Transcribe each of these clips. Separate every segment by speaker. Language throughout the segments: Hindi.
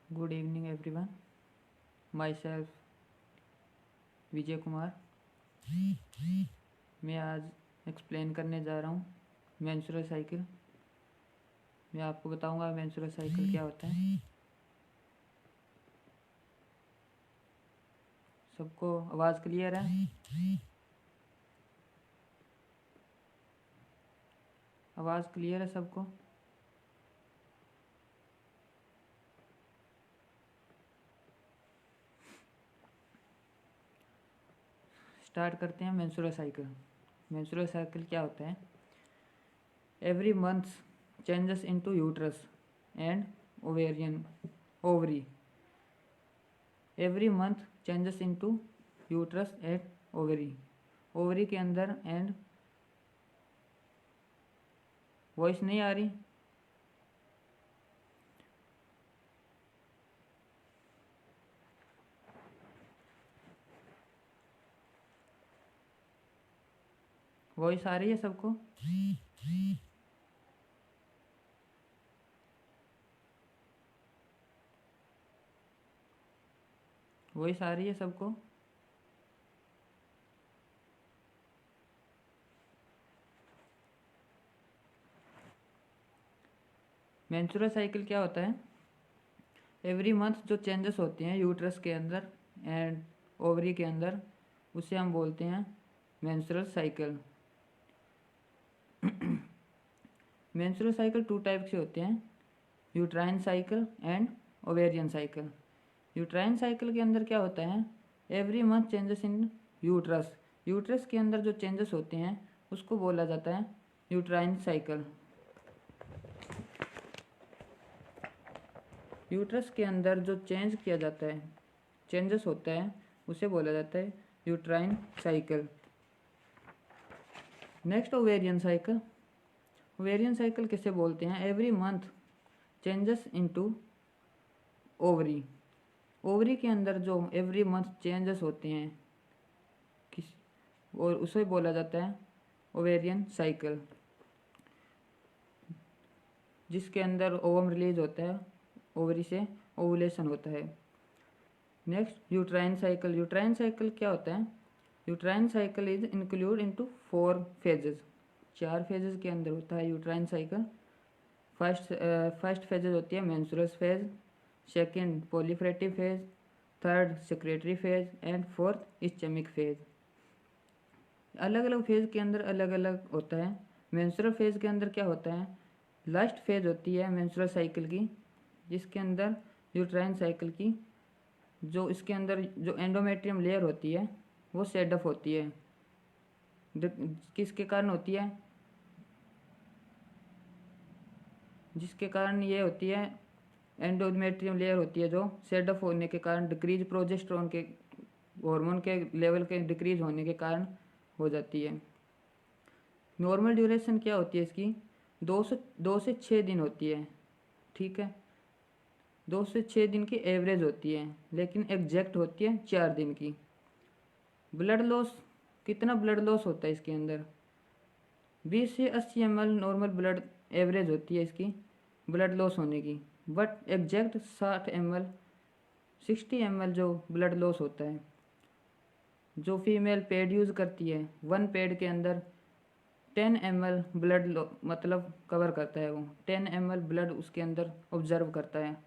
Speaker 1: Good evening everyone. Myself Vijay Kumar. मैं आज एक्सप्लेन करने जा रहा हूँ मेंस्ट्रुअल साइकिल। मैं आपको बताऊंगा मेंस्ट्रुअल साइकिल क्या होता है। सबको आवाज़ क्लियर है? आवाज़ क्लियर है सबको? स्टार्ट करते हैं मेंस्ट्रुअल साइकिल। मेंस्ट्रुअल साइकिल क्या होता है? Every month changes into uterus and ovary. Every month changes into uterus and ovary. Ovary के अंदर एंड वॉइस नहीं आ रही? वॉइस आ रही है सबको? वॉइस आ रही है सबको? मेंस्ट्रुअल साइकिल क्या होता है? एवरी मंथ जो चेंजेस होते हैं यूट्रस के अंदर एंड ओवरी के अंदर, उसे हम बोलते हैं menstrual cycle. Menstrual cycle two type के होते हैं, uterine cycle and ovarian cycle. Uterine cycle के अंदर क्या होता है? Every month changes in uterus. Uterus के अंदर जो चेंजेस होते हैं उसको बोला जाता है यूट्राइन साइकिल। यूट्रस के अंदर जो चेंज किया जाता है, चेंजेस होता है, उसे बोला जाता है uterine cycle. Next ovarian cycle. Ovarian cycle किसे बोलते हैं? Every month changes into ovary. Ovary के अंदर जो एवरी मंथ चेंजेस होते हैं किस और उसे बोला जाता है ओवेरियन साइकिल, जिसके अंदर ओवम रिलीज होता है, ओवरी से ओवुलेशन होता है। Next uterine cycle. Uterine cycle क्या होता है? Uterine cycle is include into 4 phases. 4 phases के अंदर होता है यूट्राइन साइकिल। फर्स्ट फेजेस होती है menstrual phase, second proliferative phase, third secretary phase and fourth ischaemic phase. अलग अलग फेज के अंदर अलग अलग होता है। मेंस्ट्रुअल फेज के अंदर क्या होता है? लास्ट फेज होती है मेंस्ट्रुअल साइकिल की, जिसके अंदर यूट्राइन साइकिल की जो इसके अंदर जो एंडोमेट्रियम लेयर होती है वो सेट अप होती है। किसके कारण होती है? जिसके कारण ये होती है, एंडोमेट्रियम लेयर होती है जो सेट अप होने के कारण डिक्रीज प्रोजेस्टेरोन के हार्मोन के लेवल के डिक्रीज होने के कारण हो जाती है। नॉर्मल ड्यूरेशन क्या होती है इसकी? 2 से 6 दिन होती है। ठीक है, 2 से 6 दिन की एवरेज होती है, लेकिन एग्जैक्ट होती है 4 दिन की। ब्लड लॉस, कितना ब्लड लॉस होता है इसके अंदर? 20 से 80 ml नॉर्मल ब्लड एवरेज होती है इसकी ब्लड लॉस होने की, बट एग्जैक्ट 60 ml 60 ml जो ब्लड लॉस होता है। जो फीमेल पैड यूज़ करती है, 1 पैड के अंदर 10 ml ब्लड मतलब कवर करता है, वो 10 ml ब्लड उसके अंदर ऑब्जर्व करता है।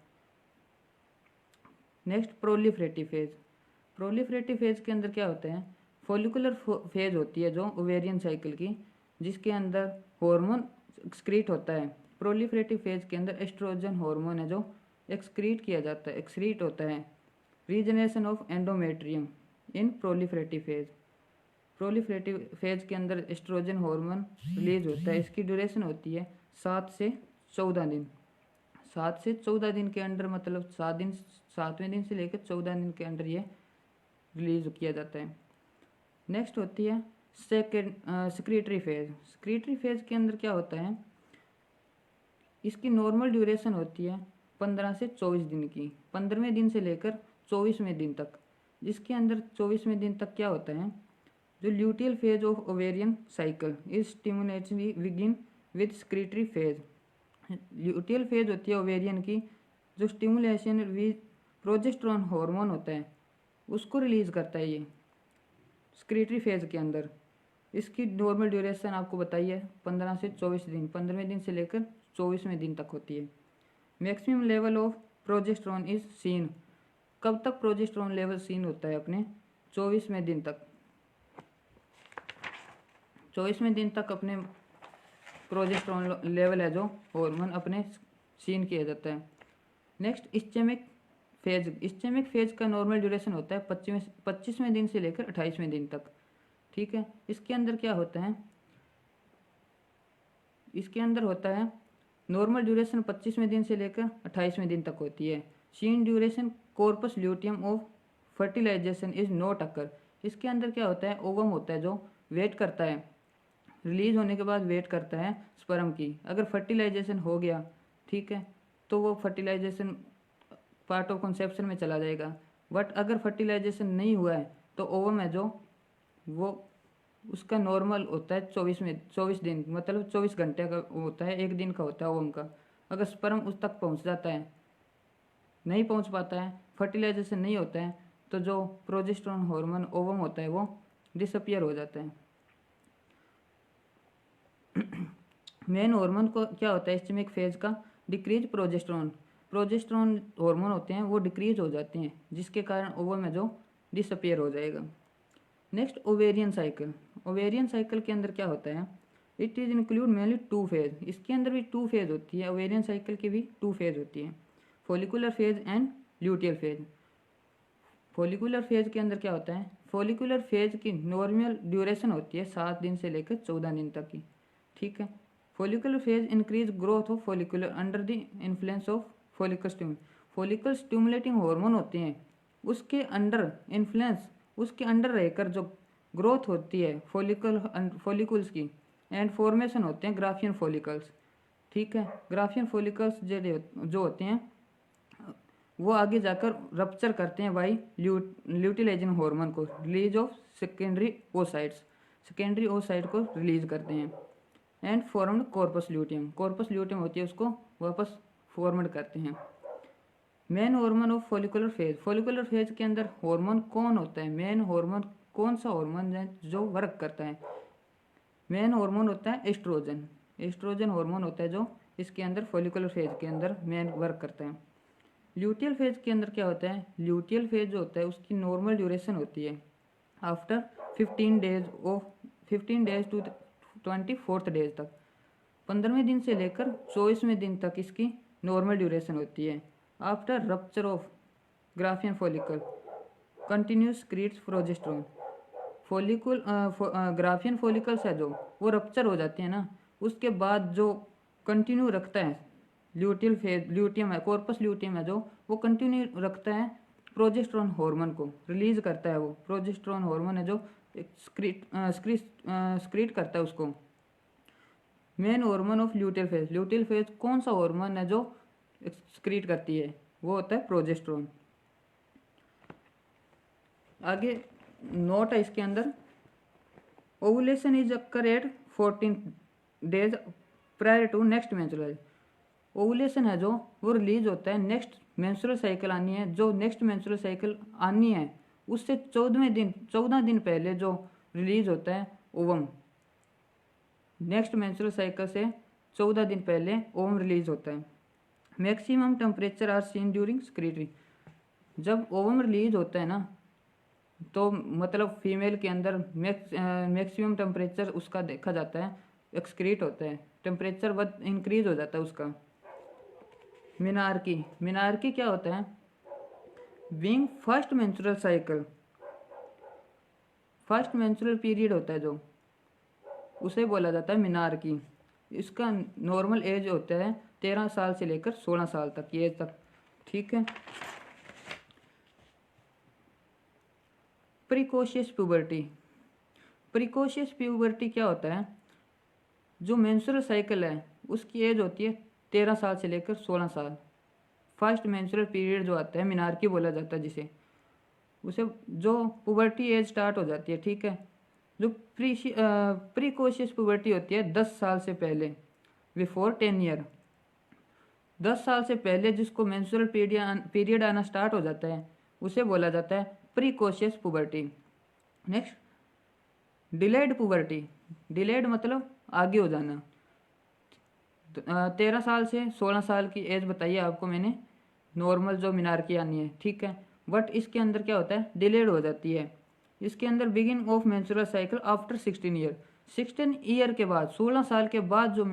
Speaker 1: Next proliferative phase. Proliferative phase के अंदर क्या होता है? फॉलिकुलर फेज होती है जो ओवेरियन साइकिल की, जिसके अंदर हार्मोन एक्सक्रीट होता है। प्रोलिफरेटिव फेज के अंदर एस्ट्रोजन हार्मोन है जो एक्सक्रीट होता है। Regeneration of endometrium in proliferative phase. Proliferative phase के अंदर एस्ट्रोजन हार्मोन रिलीज होता है। इसकी ड्यूरेशन होती है 7 से 14 दिन। 7 से 14 दिन के अंदर मतलब 7वें दिन से लेकर 14 दिन के अंदर ये रिलीज किया जाता है। नेक्स्ट होती है सेक्रेटरी फेज। सेक्रेटरी फेज के अंदर क्या होता है? इसकी नॉर्मल ड्यूरेशन होती है 15 से 24 दिन की, 15वें दिन से लेकर 24वें दिन तक। जिसके अंदर 24वें दिन तक क्या होता है? जो luteal phase of ovarian cycle is stimulatory begin with secretary phase. Luteal phase होती है ओवेरियन की, जो स्टिमुलेशन विद प्रोजेस्टेरोन हार्मोन होता है उसको रिलीज़ करता है ये स्क्रीटरी फेज के अंदर। इसकी नॉर्मल ड्यूरेशन आपको बताइए 15 से 24 दिन, 15वें दिन से लेकर 24वें दिन तक होती है। Maximum level of progesterone is seen, कब तक प्रोजेस्टेरोन लेवल सीन होता है अपने 24वें दिन तक। 24वें दिन तक अपने प्रोजेस्टेरोन लेवल है जो हार्मोन अपने सीन किया जाता है। Next ischaemic phase. Ischaemic phase का नॉर्मल ड्यूरेशन होता है 25वें दिन से लेकर 28वें दिन तक। ठीक है, इसके अंदर क्या होता है, इसके अंदर होता है नॉर्मल ड्यूरेशन 25वें दिन से लेकर 28वें दिन तक होती है। Seen duration corpus luteum of fertilization is not occur. इसके अंदर क्या होता है, ओवम होता है जो वेट करता है, रिलीज होने के बाद वेट करता है स्पर्म की। अगर फर्टिलाइजेशन हो गया, ठीक है, तो वो फर्टिलाइजेशन पार्ट ऑफ कंसेप्शन में चला जाएगा। बट अगर फर्टिलाइजेशन नहीं हुआ है तो ओवम है जो वो उसका नॉर्मल होता है 24 दिन, मतलब 24 घंटे का होता है, एक दिन का होता है ओवम का। अगर स्पर्म उस तक पहुंच जाता है, नहीं पहुंच पाता है, फर्टिलाइजेशन नहीं होता है, तो जो प्रोजेस्टेरोन हार्मोन ओवम होता है वो डिसअपियर हो जाता है। मेन हार्मोन को क्या होता है इस्चेमिक फेज का, डिक्रीज प्रोजेस्टेरोन। प्रोजेस्टेरोन हार्मोन होते हैं वो डिक्रीज हो जाते हैं, जिसके कारण ओवम में जो डिसअपियर हो जाएगा। Next ovarian cycle. Ovarian cycle के अंदर क्या होता है, it is include mainly 2 phase. इसके अंदर भी 2 फेज होती है, ओवेरियन साइकिल की भी 2 फेज होती है, follicular phase and luteal phase. Follicular phase के अंदर क्या होता है, फॉलिकुलर फेज की नॉर्मल ड्यूरेशन होती है 7 दिन से लेकर 14 दिन तक की। ठीक है, follicular phase increase growth of follicular under the influence of follicle stimulating. Follicle stimulating hormone होते हैं, उसके अंडर इन्फ्लुएंस, उसके अंडर रहकर जो ग्रोथ होती है फॉलिकल्स की, एंड फॉर्मेशन होते हैं ग्राफियन फॉलिकल्स। ठीक है, ग्राफियन फॉलिकल्स जो होते हैं वो आगे जाकर रप्चर करते हैं बाई ल्यूटिलाइजिंग हार्मोन को, release of secondary oocytes, secondary oocyte को रिलीज करते हैं, and formed corpus luteum. Corpus luteum होती है उसको वापस फॉर्मड करते हैं। Main hormone of follicular phase. Follicular phase के अंदर हार्मोन कौन होता है, मेन हार्मोन कौन सा हार्मोन है जो वर्क करता है, मेन हार्मोन होता है एस्ट्रोजन। एस्ट्रोजन हार्मोन होता है जो इसके अंदर फॉलिकुलर फेज के अंदर मेन वर्क करता है। ल्यूटियल फेज के अंदर क्या होता है, ल्यूटियल फेज जो होता है उसकी नॉर्मल ड्यूरेशन होती है after 15 days to 24th days तक। 15वें दिन से लेकर 24वें दिन तक इसकी नॉर्मल ड्यूरेशन होती है। After rupture of Graafian follicle continuous creates progesterone. Follicle Graafian follicles है जो वो रप्चर हो जाते हैं ना, उसके बाद जो कंटिन्यू रखता है ल्यूटियल फेज, ल्यूटियम है, कॉर्पस ल्यूटियम है जो वो कंटिन्यू रखता है प्रोजेस्टेरोन हार्मोन को, रिलीज करता है। वो प्रोजेस्टेरोन हार्मोन है जो स्क्रीट करता है उसको। Main hormone of luteal phase. Luteal phase कौन सा हार्मोन है जो स्क्रीट करती है, वो होता है प्रोजेस्टेरोन। आगे नोट है इसके अंदर, ovulation is occur at 14 days prior to next menstrual. Ovulation है जो वो रिलीज होता है नेक्स्ट मेंस्ट्रुअल साइकिल आनी है, जो नेक्स्ट मेंस्ट्रुअल साइकिल आनी है उससे 14 दिन पहले जो रिलीज होता है ओवम। नेक्स्ट मेंस्ट्रुअल साइकिल से 14 दिन पहले ओवम रिलीज होता है। Maximum temperature are seen during secretory. जब ओवम रिलीज होता है ना, तो मतलब फीमेल के अंदर मैक्सिमम टेम्परेचर उसका देखा जाता है, एक्सक्रीट होता है, टेम्परेचर बहुत इंक्रीज हो जाता है उसका। मिनार्की। मिनार्की क्या होता है, being first menstrual cycle, first menstrual period होता है जो, उसे बोला जाता है मिनार्की। इसका नॉर्मल एज होता है 13 साल से लेकर 16 साल तक, ये एज तक। ठीक है, प्रिकॉशियस प्यूबर्टी। प्रिकॉशियस प्यूबर्टी क्या होता है, जो मेंस्ट्रुअल साइकिल है उसकी एज होती है 13 साल से लेकर 16 साल। फर्स्ट मेंस्ट्रुअल पीरियड जो आता है मिनार्की बोला जाता है जिसे, उसे जो पुबर्टी एज स्टार्ट हो जाती है। ठीक है, जो प्रीकॉशियस पुबर्टी होती है 10 साल से पहले, बिफोर 10 ईयर। 10 साल से पहले जिसको मेंस्ट्रुअल पीरियड आना स्टार्ट हो जाता है उसे बोला जाता है precocious puberty. Next, delayed puberty. Delayed मतलब आगे हो जाना। 13 साल से 16 साल की एज बताइए आपको मैंने, नॉर्मल जो मीनार्की आनी है, ठीक है। बट इसके अंदर क्या होता है, डिलेड हो जाती है। इसके अंदर beginning of menstrual cycle after 16 year, 16 year के बाद, 16 साल के बाद जो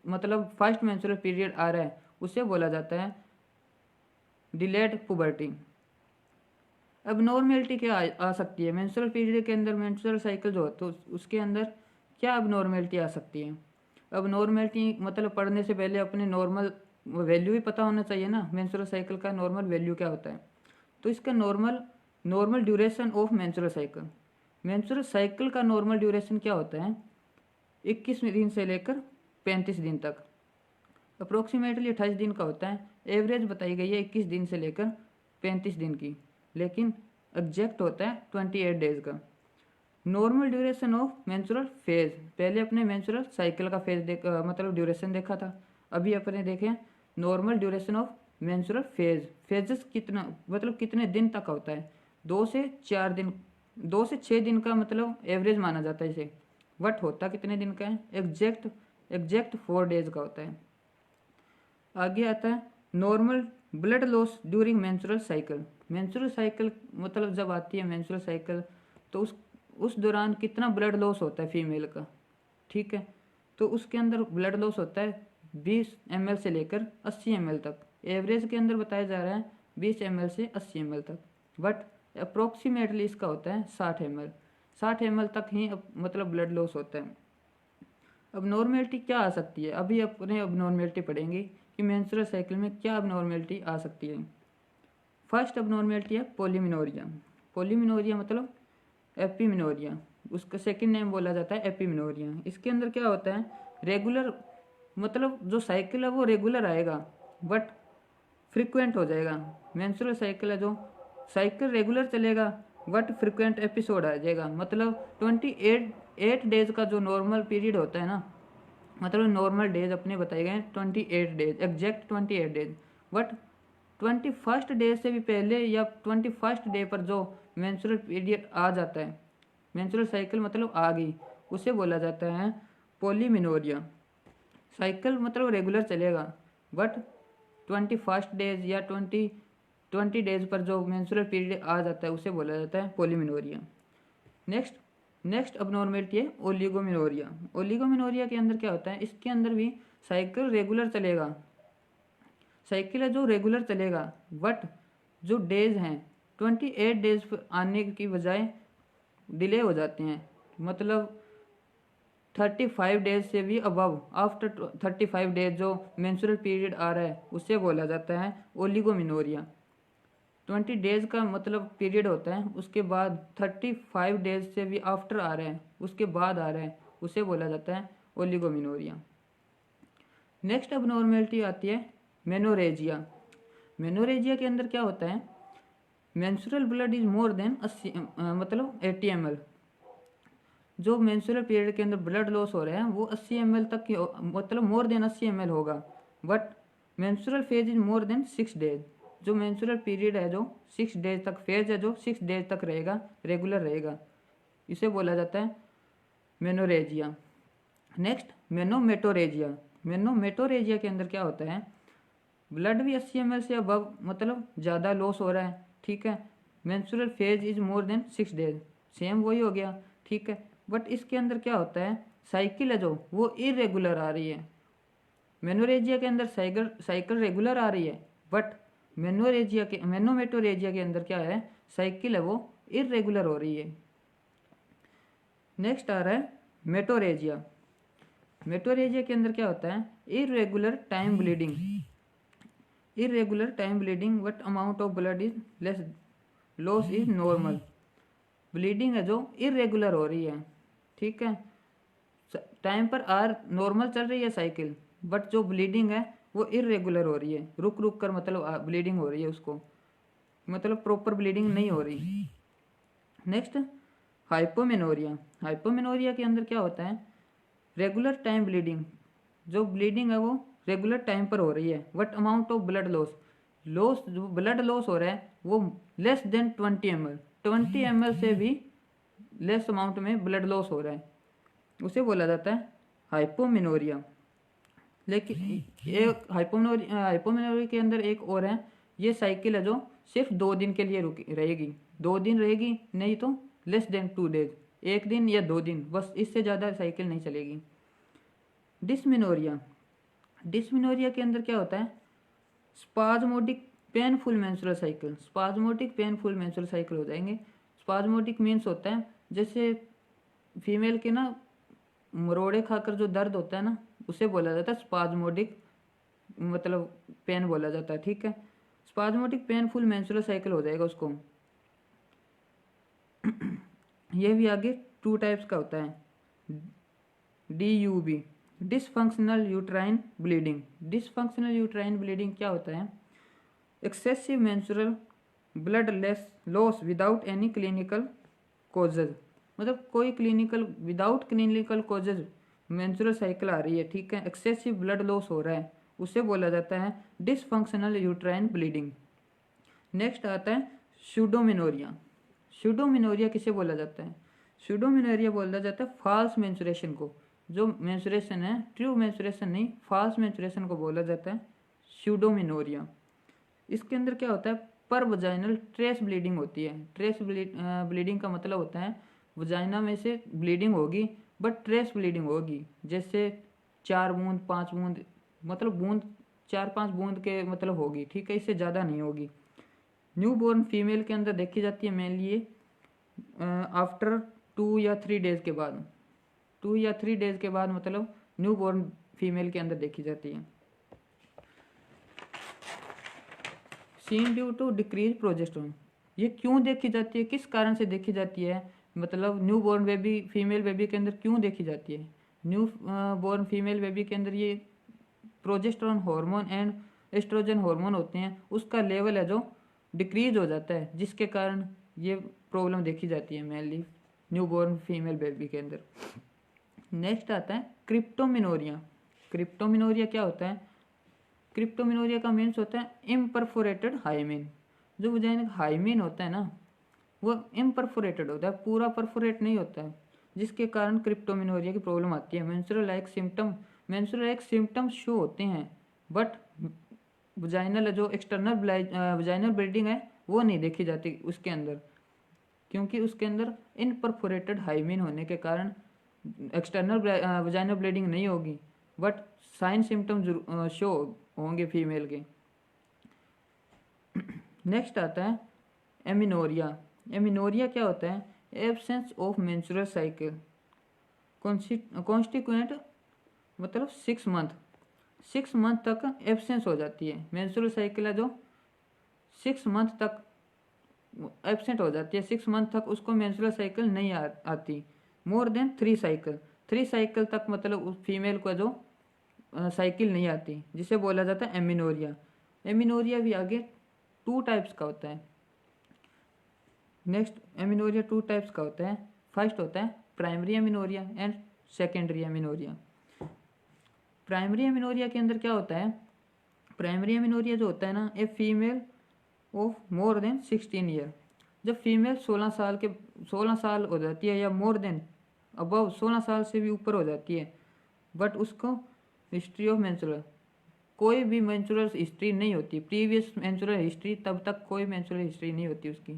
Speaker 1: मतलब फर्स्ट मेंस्ट्रुअल पीरियड आ रहा है उसे बोला जाता है डिलेड पुबर्टी। अब नॉर्मेलिटी क्या आ सकती है मेंस्ट्रुअल पीरियड के अंदर, मेंस्ट्रुअल साइकिल जो होता है उसके अंदर क्या अब नॉर्मेलिटी आ सकती है। अब नॉर्मेलिटी मतलब पढ़ने से पहले अपने नॉर्मल वैल्यू भी पता होना चाहिए ना, मेंस्ट्रुअल साइकिल का नॉर्मल वैल्यू क्या होता है। तो इसका normal duration of menstrual cycle, menstrual cycle का नॉर्मल ड्यूरेशन क्या होता है 21 दिन से लेकर 35 दिन तक, अप्रोक्सीमेटली 28 दिन का होता है। एवरेज बताई गई है 21 दिन से लेकर 35 दिन की, लेकिन एग्जैक्ट होता है 28 डेज का। Normal duration of menstrual phase, पहले अपने मेंस्ट्रुअल साइकिल का फेज मतलब ड्यूरेशन देखा था, अभी अपने देखें normal duration of menstrual phase. Phases कितना मतलब कितने दिन तक होता है, 2 से 4 दिन, 2 से 6 दिन का मतलब एवरेज माना जाता है इसे, बट होता कितने दिन का है, एग्जैक्ट 4 डेज का होता है। आगे आता है normal blood loss during menstrual cycle. Menstrual cycle मतलब जब आती है मेंस्ट्रुअल साइकिल तो उस दौरान कितना ब्लड लॉस होता है फीमेल का, ठीक है। तो उसके अंदर ब्लड लॉस होता है 20 ml से लेकर 80 ml तक, एवरेज के अंदर बताया जा रहा है 20 ml से 80 ml तक, बट अप्रोक्सीमेटली इसका होता है 60 ml तक ही मतलब ब्लड लॉस होता है। अब नॉर्मेलिटी क्या आ सकती है, अभी अपने अब नॉर्मेलिटी पढ़ेंगे कि मेंस्ट्रुअल साइकिल में क्या अब नॉर्मेलिटी आ सकती है। फर्स्ट अब नॉर्मेलिटी है पोलीमिनोरिया। पोलीमिनोरिया मतलब एपिमिनोरिया, उसका सेकंड नेम बोला जाता है एपिमिनोरिया। इसके अंदर क्या होता है, रेगुलर मतलब जो साइकिल है वो रेगुलर आएगा बट फ्रिक्वेंट हो जाएगा। मेंस्ट्रुअल साइकिल है जो साइकिल रेगुलर चलेगा बट फ्रिक्वेंट एपिसोड आ जाएगा। मतलब 28 डेज का जो नॉर्मल पीरियड होता है ना, मतलब नॉर्मल डेज अपने बताए गए 28 days, exact 28 days, but 21st day से भी पहले या 21st डे पर जो मेंस्ट्रुअल पीरियड आ जाता है, मेंस्ट्रुअल साइकिल मतलब आ गई, उसे बोला जाता है पोलीमिनोरिया। साइकिल मतलब रेगुलर चलेगा बट 21st डेज या 20 डेज पर जो मेंस्ट्रुअल पीरियड आ जाता है उसे बोला जाता है पोलीमिनोरिया। नेक्स्ट अबनॉर्मेलिटी है ओलिगोमिनोरिया। ओलिगोमिनोरिया के अंदर क्या होता है, इसके अंदर भी साइकिल रेगुलर चलेगा, साइकिल है जो रेगुलर चलेगा बट जो डेज हैं 28 डेज पर आने की बजाय डिले हो जाते हैं। मतलब 35 डेज से भी अबव, आफ्टर 35 डेज जो मेंस्ट्रुअल पीरियड आ रहा है उसे बोला जाता है ओलिगोमिनोरिया। 20 डेज का मतलब पीरियड होता है, उसके बाद 35 डेज से भी आफ्टर आ रहा है, उसके बाद आ रहा है, उसे बोला जाता है ओलिगोमिनोरिया। नेक्स्ट अब नॉर्मेलिटी आती है मेनोरेजिया। मेनोरेजिया के अंदर क्या होता है, menstrual blood is more then 80 मतलब 80 ml। जो मेंस्ट्रुअल पीरियड के अंदर ब्लड लॉस हो रहा है वो 80 ml तक की मतलब मोर देन 80 ml होगा, but menstrual phase is more then 6 days. जो मेंस्ट्रुअल पीरियड है जो 6 डेज तक, फेज है जो 6 डेज तक रहेगा, रेगुलर रहेगा, इसे बोला जाता है मेनोरेजिया। नेक्स्ट मेनोमेटोरेजिया। मेनोमेटोरेजिया के अंदर क्या होता है, ब्लड भी 80 ml से अबव मतलब ज़्यादा लॉस हो रहा है, ठीक है। Menstrual phase is more then 6 days, same वही हो गया, ठीक है। बट इसके अंदर क्या होता है, साइकिल है जो वो इरेगुलर आ रही है। मेनोरेजिया के अंदर साइकिल रेगुलर आ रही है बट मेनोमेटोरेजिया के अंदर क्या है, साइकिल है वो इरेगुलर हो रही है। नेक्स्ट आ रहा है मेटोरेजिया। मेटोरेजिया के अंदर क्या होता है, irregular time bleeding, but amount of blood is less, loss is normal. Bleeding है जो इरेगुलर हो रही है, ठीक है। टाइम पर आर नॉर्मल चल रही है साइकिल बट जो ब्लीडिंग है वो इरेगुलर हो रही है, रुक कर मतलब ब्लीडिंग हो रही है उसको, मतलब प्रॉपर ब्लीडिंग नहीं हो रही। Next hypomenorrhoea. हाइपोमेनोरिया के अंदर क्या होता है, रेगुलर टाइम ब्लीडिंग, जो ब्लीडिंग है वो रेगुलर टाइम पर हो रही है। What amount of blood loss, loss जो ब्लड लॉस हो रहा है वो लेस देन 20 ml, 20 ml से भी लेस अमाउंट में ब्लड लॉस हो रहा है, उसे बोला जाता है हाइपोमिनोरिया। लेकिन एक हाइपोमिनोरिया के अंदर एक और है, ये साइकिल है जो सिर्फ 2 दिन के लिए रुकी रहेगी, 2 दिन रहेगी, नहीं तो लेस देन 2 days, 1 दिन या 2 दिन, बस इससे ज़्यादा साइकिल नहीं चलेगी। डिस्मिनोरिया, डिस्मिनोरिया के अंदर क्या होता है, spasmodic painful menstrual cycle, spasmodic painful menstrual cycle हो जाएंगे। स्पाज्मोडिक मीन्स होता है जैसे फीमेल के ना मरोड़े खाकर जो दर्द होता है ना, उसे बोला जाता है स्पाज्मोडिक, मतलब पेन बोला जाता है, ठीक है। स्पाज्मोडिक पेनफुल मेंस्ट्रुअल साइकिल हो जाएगा उसको। ये भी आगे 2 टाइप्स का होता है। DUB, dysfunctional uterine bleeding. Dysfunctional uterine bleeding क्या होता है, excessive menstrual blood less loss without any clinical causes, मतलब कोई clinical without clinical causes menstrual cycle आ रही है, ठीक है, एक्सेसिव ब्लड लॉस हो रहा है, उसे बोला जाता है डिसफंक्शनल यूट्राइन ब्लीडिंग। नेक्स्ट आता है सूडोमिनोरिया। सूडोमिनोरिया किसे बोला जाता है, सूडोमिनोरिया बोला जाता है फॉल्स मेंस्ट्रुएशन को, जो मेंस्ट्रुएशन है ट्रू मेंस्ट्रुएशन नहीं, फॉल्स मेंस्ट्रुएशन को बोला जाता है सूडोमिनोरिया। इसके अंदर क्या होता है, पर वजाइनल ट्रेस ब्लीडिंग होती है। ट्रेस ब्लीडिंग का मतलब होता है वजाइना में से ब्लीडिंग होगी बट ट्रेस ब्लीडिंग होगी, जैसे 4 बूंद 5 बूंद, मतलब बूंद 4-5 बूंद के मतलब होगी, ठीक है, इससे ज़्यादा नहीं होगी। न्यू बॉर्न फीमेल के अंदर देखी जाती है मेनली आफ्टर 2 या 3 डेज के बाद, 2 या 3 डेज के बाद मतलब न्यू बॉर्न फीमेल के अंदर देखी जाती है। Seen due to decrease progesterone, ये क्यों देखी जाती है, किस कारण से देखी जाती है, मतलब new born baby female baby के अंदर क्यों देखी जाती है। न्यू बॉर्न फीमेल बेबी के अंदर ये progesterone hormone and estrogen hormone होते हैं, उसका लेवल है जो डिक्रीज हो जाता है, जिसके कारण ये प्रॉब्लम देखी जाती है mainly new born female baby के अंदर। नेक्स्ट आता है क्रिप्टोमिनोरिया। क्रिप्टोमिनोरिया क्या होता है, क्रिप्टोमिनोरिया का मीन्स होता है इम्परफोरेटेड हाइमेन। जो वजाइना हाइमेन होता है ना वो इम्परफोरेटेड होता है, पूरा परफोरेट नहीं होता है, जिसके कारण क्रिप्टोमिनोरिया की प्रॉब्लम आती है। Menstrual like symptom, menstrual like symptoms show होते हैं बट वजाइनल जो एक्सटर्नल वजाइनल ब्लीडिंग है वो नहीं देखी जाती उसके अंदर, क्योंकि उसके अंदर इनपरफोरेटेड हाइमेन होने के कारण एक्सटर्नल वजाइनल ब्लीडिंग नहीं होगी बट साइन सिम्टम शो होंगे फीमेल के। नेक्स्ट आता है एमिनोरिया। एमिनोरिया क्या होता है, absence of menstrual cycle constituent, मतलब 6 मंथ, 6 मंथ तक एब्सेंस हो जाती है। मेंस्ट्रुअल साइकिल है जो 6 मंथ तक एब्सेंट हो जाती है, 6 मंथ तक उसको मेंस्ट्रुअल साइकिल नहीं आती। मोर देन 3 साइकिल, 3 साइकिल तक मतलब उस फीमेल को जो साइकिल नहीं आती, जिसे बोला जाता है एमिनोरिया। एमिनोरिया भी आगे 2 टाइप्स का होता है। नेक्स्ट एमिनोरिया 2 टाइप्स का होता है। फर्स्ट होता है primary amenorrhoea and secondary amenorrhoea. Primary amenorrhoea के अंदर क्या होता है, प्राइमरी एमिनोरिया जो होता है ना, a female of more than 16 year, जब फीमेल 16 साल हो जाती है या मोर देन अबव 16 साल से भी ऊपर हो जाती है, बट उसको हिस्ट्री ऑफ मेंस्ट्रुअल, कोई भी मेंस्ट्रुअल हिस्ट्री नहीं होती, प्रीवियस मेंस्ट्रुअल हिस्ट्री, तब तक कोई मेंस्ट्रुअल हिस्ट्री नहीं होती उसकी,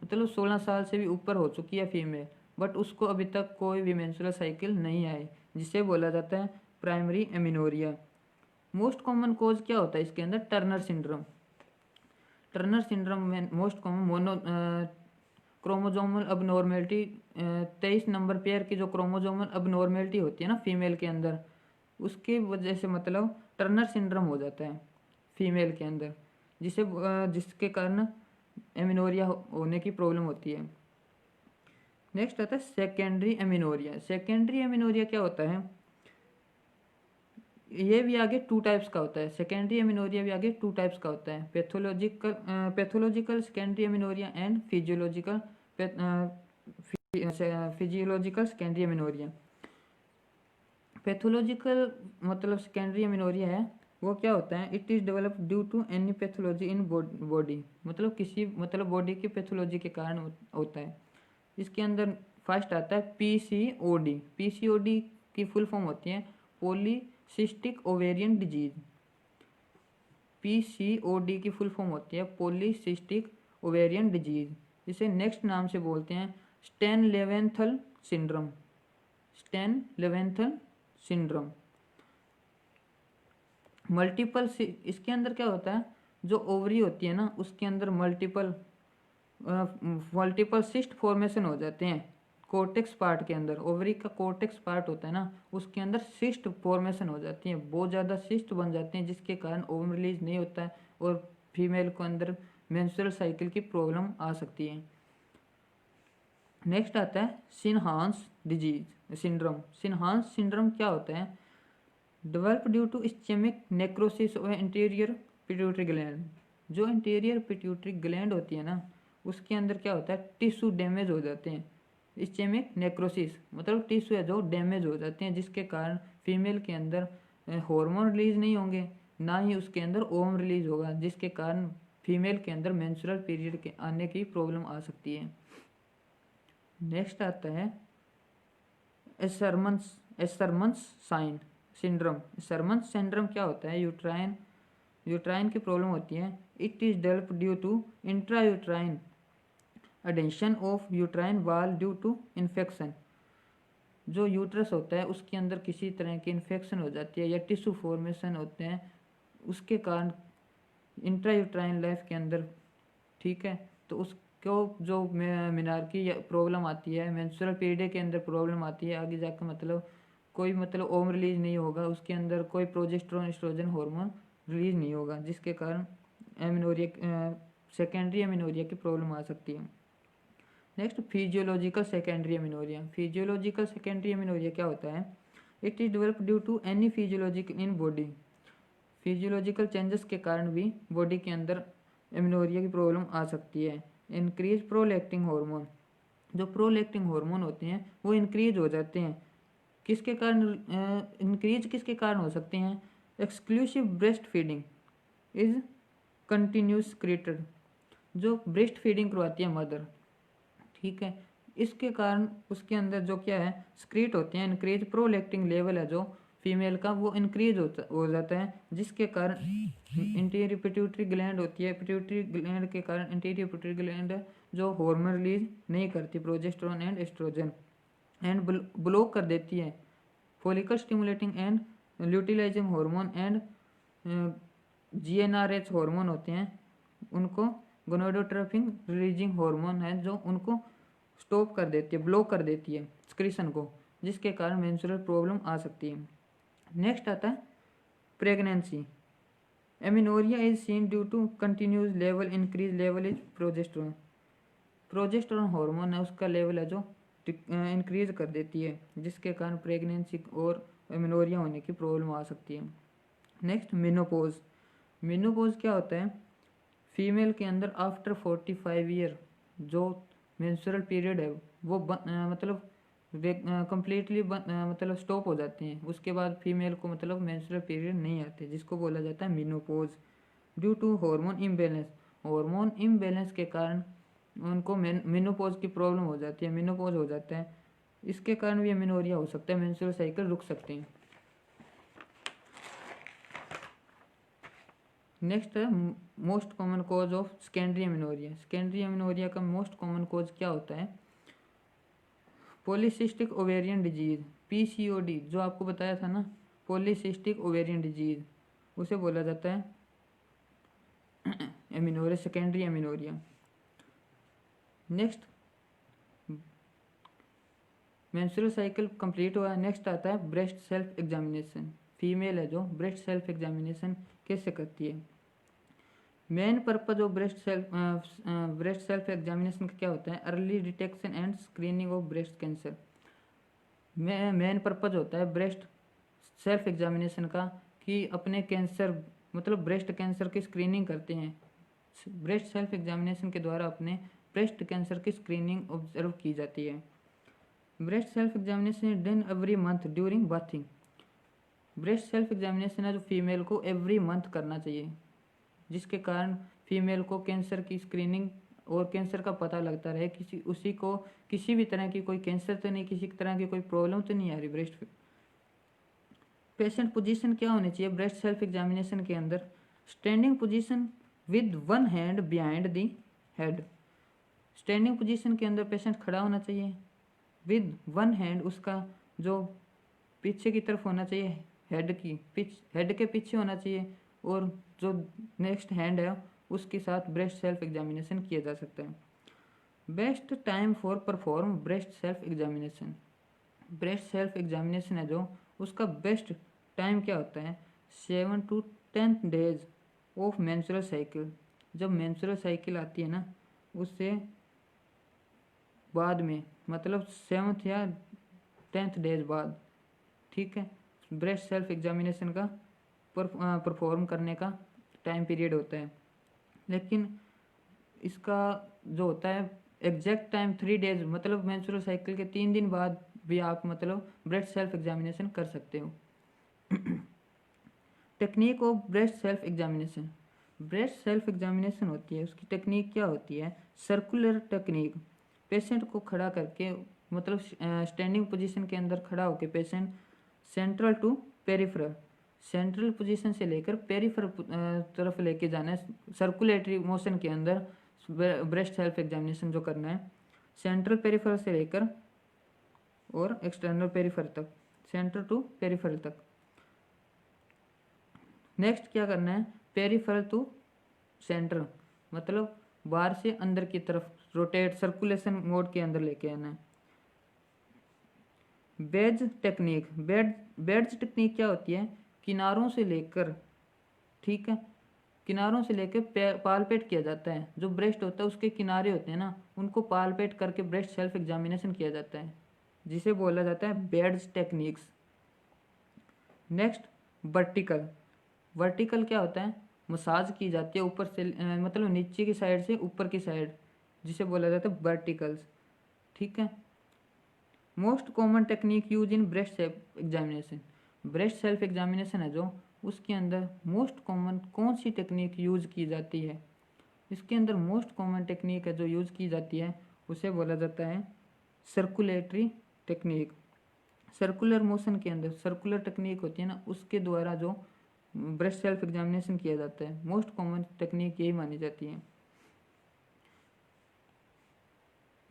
Speaker 1: मतलब 16 साल से भी ऊपर हो चुकी है फीमेल बट उसको अभी तक कोई भी मेंस्ट्रुअल साइकिल नहीं आई, जिसे बोला जाता है primary amenorrhoea. Most common cause क्या होता है इसके अंदर, टर्नर सिंड्रोम। टर्नर सिंड्रोम में most common mono chromosomal abnormality, 23 number pair की जो क्रोमोजोमल अबनॉर्मेलिटी होती है ना फीमेल के अंदर, उसकी वजह से मतलब टर्नर सिंड्रोम हो जाता है फीमेल के अंदर, जिसके कारण एमिनोरिया होने की प्रॉब्लम होती है। नेक्स्ट आता है सेकेंडरी एमिनोरिया। सेकेंडरी एमिनोरिया क्या होता है, ये भी आगे 2 टाइप्स का होता है। सेकेंडरी एमिनोरिया भी आगे 2 टाइप्स का होता है, pathological secondary amenorrhoea and physiological secondary amenorrhoea. Pathological मतलब सेकेंडरी एमिनोरिया है वो क्या होता है, it is develop due to any pathology in body, मतलब किसी मतलब बॉडी की पैथोलॉजी के कारण होता है। इसके अंदर फर्स्ट आता है पीसीओडी। पीसीओडी की फुल फॉर्म होती है पॉलीसिस्टिक ओवेरियन डिजीज। पीसीओडी की फुल फॉर्म होती है पॉलीसिस्टिक ओवेरियन डिजीज। इसे नेक्स्ट नाम से बोलते हैं Stein Leventhal syndrome. Stein Leventhal syndrome. Multiple इसके अंदर क्या होता है, जो ओवरी होती है ना उसके अंदर मल्टीपल सिस्ट फॉर्मेशन हो जाते हैं। कोर्टेक्स पार्ट के अंदर, ओवरी का कोर्टेक्स पार्ट होता है ना उसके अंदर सिस्ट फॉर्मेशन हो जाती है, बहुत ज़्यादा सिस्ट बन जाते हैं जिसके कारण ओवम रिलीज नहीं होता है और फीमेल को अंदर मेंस्ट्रुअल साइकिल की प्रॉब्लम आ सकती है। नेक्स्ट आता है Sheehan's disease syndrome. Sheehan's syndrome क्या होता है, develop due to ischaemic necrosis of interior pituitary gland. जो इंटीरियर पिट्यूटरी ग्लैंड होती है ना उसके अंदर क्या होता है, टिश्यू डैमेज हो जाते हैं। इस्चेमिक नेक्रोसिस मतलब टिश्यू है जो डैमेज हो जाते हैं जिसके कारण फीमेल के अंदर हार्मोन रिलीज नहीं होंगे, ना ही उसके अंदर ओवम रिलीज होगा, जिसके कारण फीमेल के अंदर मेंस्ट्रुअल पीरियड के आने की प्रॉब्लम आ सकती है। नेक्स्ट आता है Asherman's sign syndrome. Asherman's syndrome क्या होता है, यूट्राइन की प्रॉब्लम होती है। It is develop due to intra uterine adhesion of uterine wall due to infection. जो यूट्रस होता है उसके अंदर किसी तरह की इन्फेक्शन हो जाती है या टिश्यू फॉर्मेशन होते हैं उसके कारण इंट्रा यूट्राइन लाइफ के अंदर, ठीक है, तो उसको जो मिनार्की प्रॉब्लम आती है, मेंस्ट्रुअल पीरियड के अंदर प्रॉब्लम आती है आगे जाकर, मतलब कोई मतलब ओम रिलीज नहीं होगा, उसके अंदर कोई प्रोजेस्टेरोन एस्ट्रोजन हार्मोन रिलीज नहीं होगा जिसके कारण एमिनोरिया सेकेंडरी एमिनोरिया की प्रॉब्लम आ सकती है। Next physiological secondary amenorrhoea. Physiological secondary amenorrhoea क्या होता है, it is develop due to any physiological in body. Physiological changes के कारण भी बॉडी के अंदर एमिनोरिया की प्रॉब्लम आ सकती है। Increase prolactin hormone. जो प्रोलैक्टिन हार्मोन होते हैं वो इंक्रीज हो जाते हैं, किसके कारण इंक्रीज किसके कारण हो सकते हैं, exclusive breast feeding is continuous created. जो ब्रेस्ट फीडिंग करवाती है मदर, ठीक है, इसके कारण उसके अंदर जो क्या है स्क्रीट होते हैं, इंक्रीज प्रोलैक्टिन लेवल है जो फीमेल का वो इंक्रीज हो जाता है जिसके कारण इंटीरियर पिट्यूटरी ग्लैंड होती है, पिट्यूटरी ग्लैंड के कारण इंटीरियर पिट्यूटरी ग्लैंड जो हार्मोन रिलीज नहीं करती progesterone and estrogen and block कर देती है follicle stimulating and luteinizing hormone and GnRH hormone होते हैं, उनको गोनाडोट्रोपिन रिलीजिंग हार्मोन है जो उनको स्टॉप कर देती है, ब्लॉक कर देती है एक्सक्रीशन को, जिसके कारण मेंस्ट्रुअल प्रॉब्लम आ सकती है। नेक्स्ट आता है pregnancy. Amenorrhoea is seen due to continuous level increase level is progesterone. Progesterone hormone है उसका लेवल है जो इंक्रीज कर देती है जिसके कारण प्रेगनेंसी और एमिनोरिया होने की प्रॉब्लम आ सकती है। Next menopause. मेनोपॉज क्या होता है, फीमेल के अंदर आफ्टर 45 ईयर जो मेंस्ट्रुअल पीरियड है वो मतलब कम्प्लीटली मतलब स्टॉप हो जाते हैं, उसके बाद फीमेल को मतलब मेंस्ट्रुअल पीरियड नहीं आते, जिसको बोला जाता है menopause. Due to hormone imbalance, hormone imbalance के कारण उनको मेनोपॉज की प्रॉब्लम हो जाती है, मेनोपॉज हो जाता है, इसके कारण भी एमिनोरिया हो सकता है, मेंस्ट्रुअल साइकिल रुक सकते हैं। नेक्स्ट है most common cause of secondary amenorrhoea. Secondary amenorrhoea का मोस्ट कॉमन कॉज क्या होता है, पॉलीसिस्टिक ओवेरियन डिजीज, PCOD, जो आपको बताया था ना पॉलीसिस्टिक ओवेरियन डिजीज, उसे बोला जाता है amenorrhoea, secondary amenorrhoea. Next menstrual cycle complete हुआ, नेक्स्ट आता है ब्रेस्ट सेल्फ एग्जामिनेशन। फीमेल है जो ब्रेस्ट सेल्फ एग्जामिनेशन कैसे करती है। Main purpose of breast self examination का क्या होता है, early detection and screening of breast cancer. Main purpose होता है ब्रेस्ट सेल्फ एग्जामिनेशन का कि अपने कैंसर मतलब ब्रेस्ट कैंसर की स्क्रीनिंग करते हैं। ब्रेस्ट सेल्फ एग्जामिनेशन के द्वारा अपने ब्रेस्ट कैंसर की स्क्रीनिंग ऑब्जर्व की जाती है। Breast self examination is done every month during bathing. Breast self examination है जो फीमेल को एवरी मंथ करना चाहिए, जिसके कारण फीमेल को कैंसर की स्क्रीनिंग और कैंसर का पता लगता रहे, उसी को किसी भी तरह की कोई कैंसर तो नहीं, किसी तरह की कोई प्रॉब्लम तो नहीं आ रही ब्रेस्ट। पेशेंट पोजीशन क्या होनी चाहिए ब्रेस्ट सेल्फ एग्जामिनेशन के अंदर? Standing position with one hand behind the head. Standing position के अंदर पेशेंट खड़ा होना चाहिए, विद वन हैंड उसका जो पीछे की तरफ होना चाहिए, हेड के पीछे होना चाहिए, और जो नेक्स्ट हैंड है उसके साथ ब्रेस्ट सेल्फ एग्जामिनेशन किया जा सकता है। Best time for perform breast self examination. Breast self examination है जो उसका बेस्ट टाइम क्या होता है? 7 to 10 days of menstrual cycle. जब मेंस्ट्रुअल साइकिल आती है ना, उससे बाद में, मतलब 7th या 10th डेज बाद, ठीक है, ब्रेस्ट सेल्फ एग्जामिनेशन का परफॉर्म करने का टाइम पीरियड होता है। लेकिन इसका जो होता है एग्जैक्ट टाइम 3 डेज, मतलब मेंस्ट्रुअल साइकिल के 3 दिन बाद भी आप मतलब ब्रेस्ट सेल्फ एग्जामिनेशन कर सकते हो। Technique of breast self examination. Breast self examination होती है, उसकी टेक्निक क्या होती है? Circular technique. पेशेंट को खड़ा करके, मतलब स्टैंडिंग पोजीशन के अंदर खड़ा होकर patient central to peripheral, central position से लेकर पेरिफेरल तरफ लेके जाना है सर्कुलेटरी मोशन के अंदर। ब्रेस्ट सेल्फ एग्जामिनेशन जो करना है सेंट्रल पेरिफेरल से लेकर और एक्सटर्नल पेरिफेरल तक, सेंट्रल टू पेरिफेरल तक। नेक्स्ट क्या करना है? पेरिफेरल टू सेंटर, मतलब बाहर से अंदर की तरफ रोटेट सर्कुलेशन मोड के अंदर लेके आना है। Beds technique. बेड्स टेक्निक क्या होती है? किनारों से लेकर, ठीक है, किनारों से लेकर पालपेट किया जाता है। जो ब्रेस्ट होता है उसके किनारे होते हैं ना, उनको पालपेट करके ब्रेस्ट सेल्फ एग्जामिनेशन किया जाता है, जिसे बोला जाता है beds techniques. Next vertical. Vertical क्या होता है? मसाज की जाती है ऊपर से, मतलब नीचे की साइड से ऊपर की साइड, जिसे बोला जाता है वर्टिकल्स, ठीक है। Most common technique use in breast self examination. Breast self examination है जो, उसके अंदर मोस्ट कॉमन कौन सी टेक्निक यूज की जाती है? इसके अंदर मोस्ट कॉमन टेक्निक है जो यूज की जाती है, उसे बोला जाता है सर्कुलेटरी टेक्निक। सर्कुलर मोशन के अंदर सर्कुलर टेक्निक होती है ना, उसके द्वारा जो ब्रेस्ट सेल्फ एग्जामिनेशन किया जाता है, मोस्ट कॉमन टेक्निक यही मानी जाती है।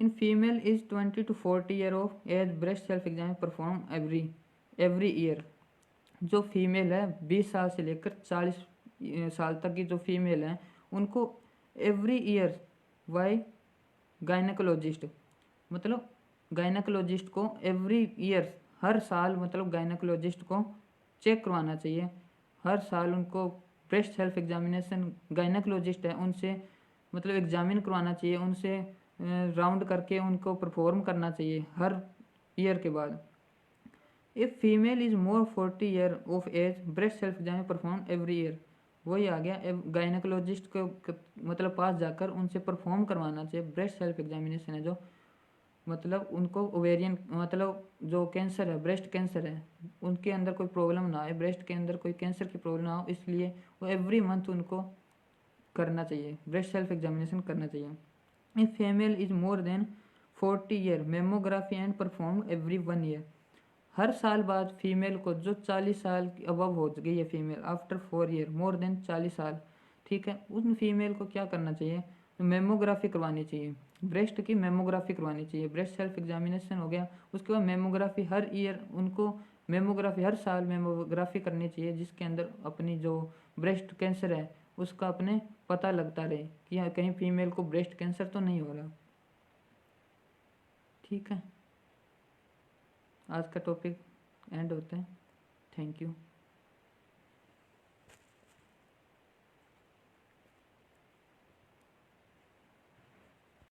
Speaker 1: In female is 20 to 40 year of age breast self exam perform every year. जो फीमेल है 20 साल से लेकर 40 साल तक की जो फीमेल है, उनको एवरी ईयर बाय गायनेकोलॉजिस्ट, मतलब गायनेकोलॉजिस्ट को एवरी ईयर, हर साल, मतलब गायनेकोलॉजिस्ट को चेक करवाना चाहिए। हर साल उनको ब्रेस्ट सेल्फ एग्जामिनेशन गायनेकोलॉजिस्ट है उनसे मतलब एग्जामिन करवाना चाहिए, उनसे राउंड करके उनको परफॉर्म करना चाहिए हर ईयर के बाद। If female is more 40 year of age breast self exam perform every year. वही आ गया, गायनेकोलॉजिस्ट को मतलब पास जाकर उनसे परफॉर्म करवाना चाहिए ब्रेस्ट सेल्फ एग्जामिनेशन है जो, मतलब उनको ओवेरियन, मतलब जो कैंसर है, ब्रेस्ट कैंसर है, उनके अंदर कोई प्रॉब्लम ना आए, ब्रेस्ट के अंदर कोई कैंसर की प्रॉब्लम ना हो, इसलिए वो एवरी मंथ उनको करना चाहिए, ब्रेस्ट सेल्फ एग्जामिनेशन करना चाहिए। If female is more than 40 year mammography and perform every 1 year. हर साल बाद फीमेल को, जो 40 साल अबव हो गई है फीमेल, आफ्टर 4 ईयर, मोर देन 40 साल, ठीक है, उन फीमेल को क्या करना चाहिए? तो मेमोग्राफी करवानी चाहिए, ब्रेस्ट की मेमोग्राफी करवानी चाहिए। ब्रेस्ट सेल्फ एग्जामिनेशन हो गया, उसके बाद मेमोग्राफी हर ईयर उनको, मेमोग्राफी हर साल मेमोग्राफी करनी चाहिए, जिसके अंदर अपनी जो ब्रेस्ट कैंसर है उसका अपने पता लगता रहे कि कहीं फीमेल को ब्रेस्ट कैंसर तो नहीं हो रहा। ठीक है, आज का टॉपिक एंड होता है। Thank you.